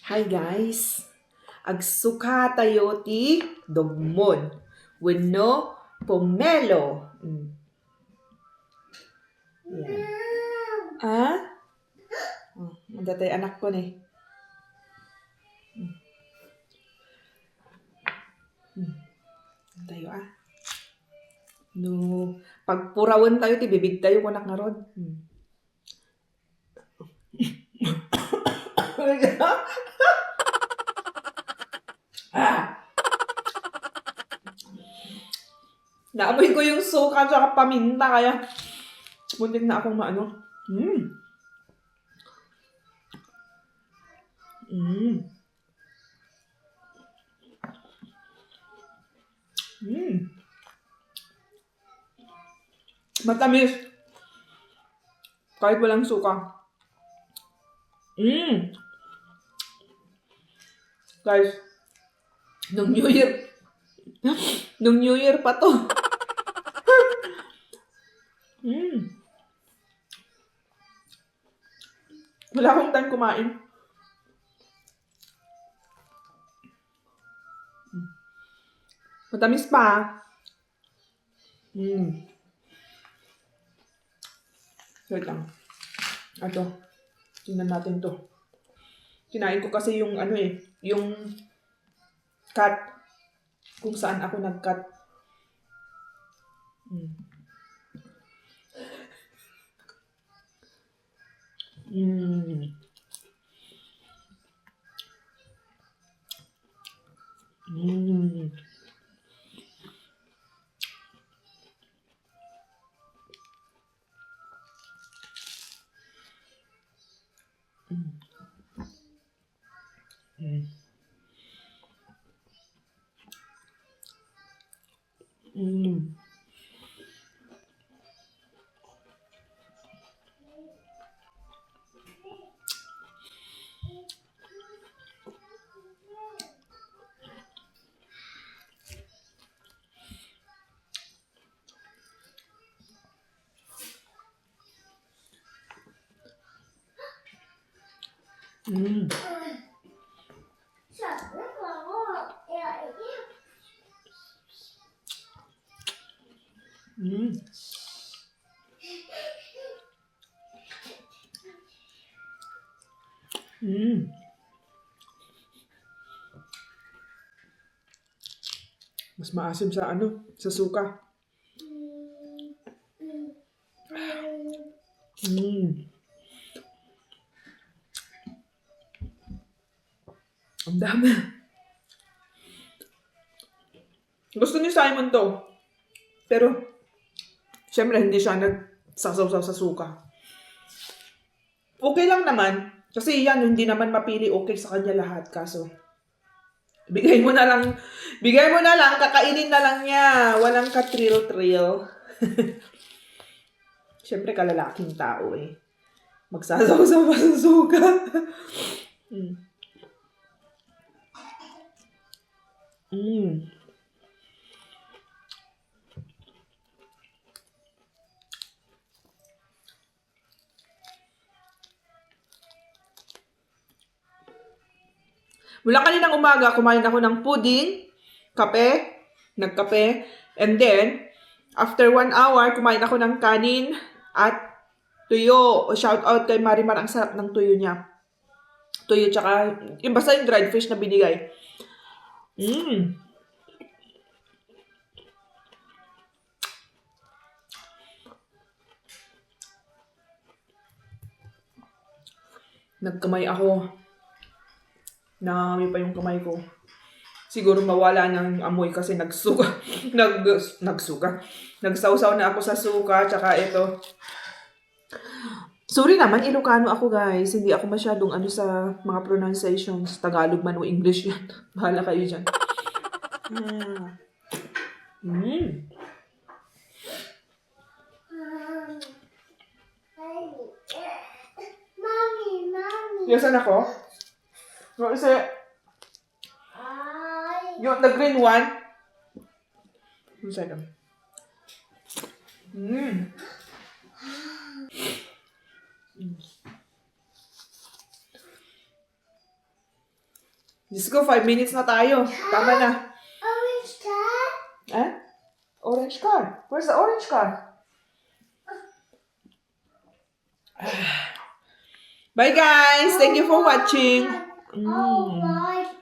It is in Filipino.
Hi guys! Agsuka tayo ti dogmon. Wenno pomelo. Yan. Ah? Oh, madatay anak ko ni. Tayo ah. No, pagpurawan tayo ti bibig tayo kunak nga rod. Naamoy ko yung suka at paminta kaya muntik na akong maano. Matamis. Kahit walang suka. Guys, nung New Year pa to. Wala akong time kumain. Matamis pa. Wait lang. Ito. Tingnan natin to. Kinain ko kasi yung yung cut. Kung saan ako nag-cut. Mas maasim sa sa suka. Ang dami. Gusto ni Simon to. Pero, syempre hindi siya nagsasaw-saw sa suka. Okay lang naman. Kasi yan, hindi naman mapili okay sa kanya lahat. Kaso, bigay mo na lang, kakainin na lang niya. Walang ka-trill-trill. Syempre, kalalaking tao eh. Magsasaw-saw pa sa suka. Mula kaninang umaga, kumain ako ng pudding, kape, nagkape, and then, after 1 hour, kumain ako ng kanin at tuyo. Shout out kay Marimar, ang sarap ng tuyo niya. Tuyo tsaka, yung basta yung dried fish na binigay. Nagkamay ako. Nangami pa yung kamay ko. Siguro mawala ng amoy kasi nagsuka. Nagsawsaw na ako sa suka, tsaka ito. Sorry naman, Ilocano ako guys. Hindi ako masyadong sa mga pronunciations. Tagalog man o English yan. Bahala kayo dyan. Yasan ako? No, isa. Yung the green one. 1 second. Diyos ko, 5 minutes na tayo. Tama na. Orange car. Eh? Orange car. Where's the orange car? Bye guys. Thank you for watching. Oh, boy.